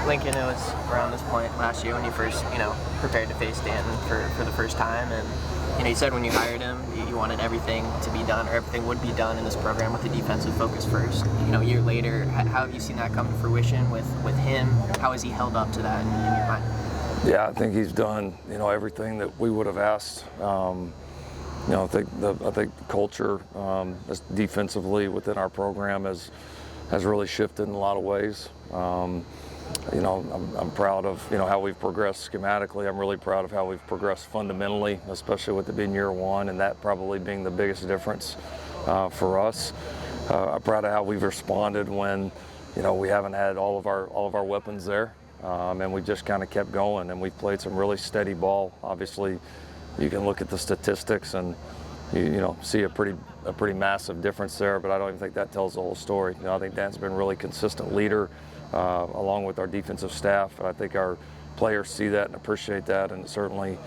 Lincoln, it was around this point last year when you first, prepared to face Stanton for the first time, and you said when you hired him, you wanted everything to be done, or everything would be done in this program with the defensive focus first. A year later, how have you seen that come to fruition with him? How has he held up to that in your mind? Yeah, I think he's done, everything that we would have asked. I think the culture defensively within our program has really shifted in a lot of ways. I'm proud of how we've progressed schematically. I'm really proud of how we've progressed fundamentally, especially with it being year one, and that probably being the biggest difference for us. I'm proud of how we've responded when we haven't had all of our weapons there, and we just kind of kept going, and we've played some really steady ball. Obviously, you can look at the statistics and you see a pretty massive difference there, but I don't even think that tells the whole story. I think Dan's been a really consistent leader along with our defensive staff, and I think our players see that and appreciate that, and certainly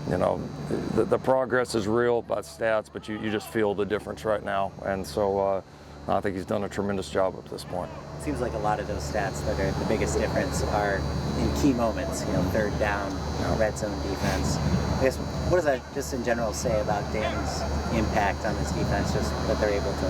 the progress is real by stats, but you just feel the difference right now, and so I think he's done a tremendous job up to this point. It seems like a lot of those stats that are the biggest difference are in key moments, third down, red zone defense. I guess, what does that just in general say about Dan's impact on this defense, just that they're able to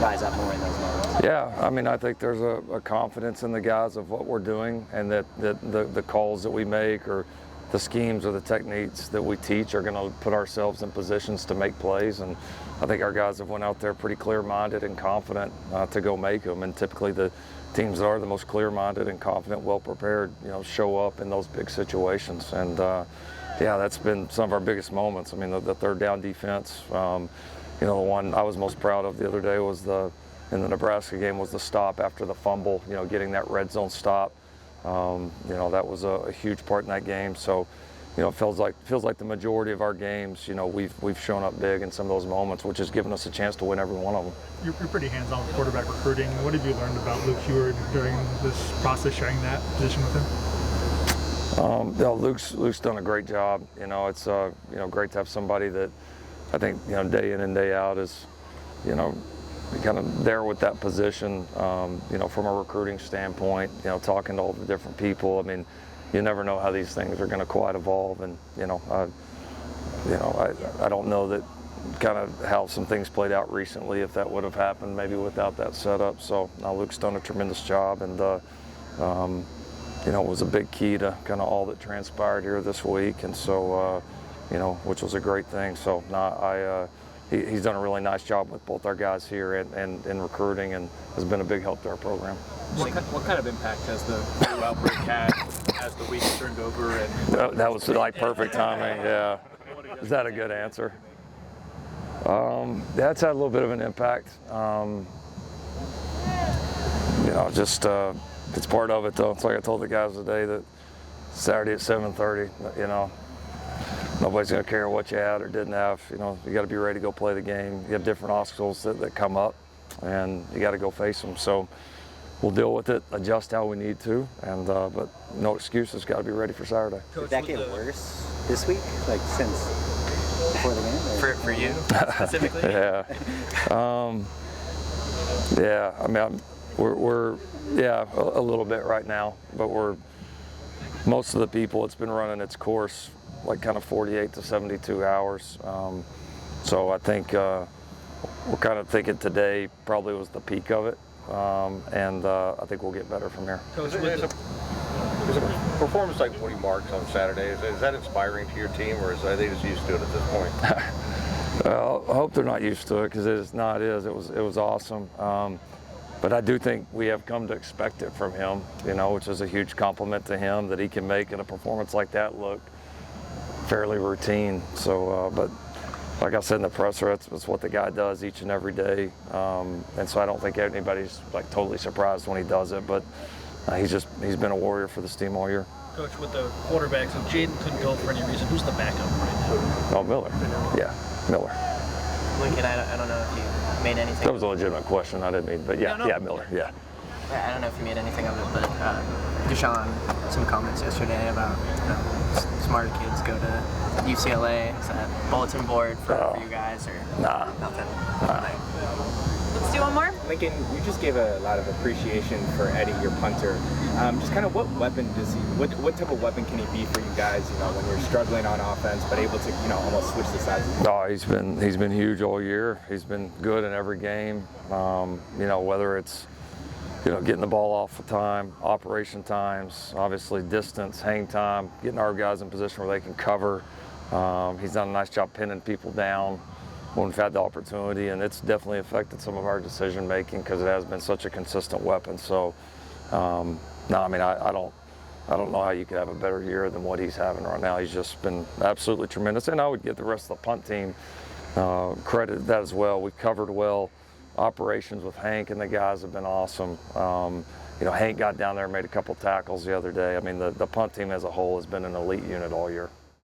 rise up more in those moments? Yeah, I think there's a confidence in the guys of what we're doing, and that the calls that we make or the schemes or the techniques that we teach are going to put ourselves in positions to make plays. And I think our guys have went out there pretty clear-minded and confident to go make them. And typically the teams that are the most clear-minded and confident, well-prepared, show up in those big situations. And that's been some of our biggest moments. The third down defense. The one I was most proud of the other day was in the Nebraska game was the stop after the fumble. Getting that red zone stop. That was a huge part in that game. So, it feels like the majority of our games, we've shown up big in some of those moments, which has given us a chance to win every one of them. You're pretty hands-on with quarterback recruiting. What have you learned about Luke Heward during this process, sharing that position with him? Luke's done a great job. It's great to have somebody that I think day in and day out is kind of there with that position. From a recruiting standpoint, talking to all the different people. You never know how these things are going to quite evolve, and I don't know that kind of how some things played out recently, if that would have happened maybe without that setup. So Luke's done a tremendous job, and it was a big key to kind of all that transpired here this week, and so which was a great thing. So he's done a really nice job with both our guys here and in recruiting, and has been a big help to our program. What kind of impact has the flu outbreak had as the week turned over? And that was like perfect timing. Yeah, is that a good answer? That's had a little bit of an impact. It's part of it though. It's like I told the guys today that Saturday at 7:30. Nobody's going to care what you had or didn't have. You got to be ready to go play the game. You have different obstacles that come up, and you got to go face them. So we'll deal with it, adjust how we need to, and but no excuses. Got to be ready for Saturday. Did that get worse this week, like since before the game? For you specifically? Yeah. We're a little bit right now, but most of the people, it's been running its course like kind of 48 to 72 hours. So I think we're kind of thinking today probably was the peak of it, and I think we'll get better from here. Coach, is a performance like what he marks on Saturday, is that inspiring to your team, or are they just used to it at this point? Well, I hope they're not used to it, because it was awesome. But I do think we have come to expect it from him, which is a huge compliment to him that he can make in a performance like that look fairly routine. So, but like I said in the presser, that's what the guy does each and every day. And so I don't think anybody's like totally surprised when he does it, but he's been a warrior for this team all year. Coach, with the quarterbacks, if Jaden couldn't go for any reason, who's the backup right now? Oh, Miller. Yeah, Miller. Lincoln, I don't know if you made anything. That was a legitimate question. I didn't mean, but yeah, No. yeah, Miller. Yeah. I don't know if you made anything of it, but Deshaun, some comments yesterday about smarter kids go to UCLA. Is that bulletin board for you guys, or Nah. nothing? Nah. Let's do one more. Lincoln, you just gave a lot of appreciation for Eddie, your punter. Just kind of what weapon does he? What type of weapon can he be for you guys? You know, when you're struggling on offense, but able to almost switch the sides. No, he's been huge all year. He's been good in every game. Whether it's getting the ball off of time, operation times, obviously distance, hang time, getting our guys in position where they can cover. He's done a nice job pinning people down when we've had the opportunity, and it's definitely affected some of our decision making because it has been such a consistent weapon. So, I don't know how you could have a better year than what he's having right now. He's just been absolutely tremendous, and I would give the rest of the punt team credit that as well. We covered well. Operations with Hank and the guys have been awesome. Hank got down there and made a couple tackles the other day. I mean, the punt team as a whole has been an elite unit all year.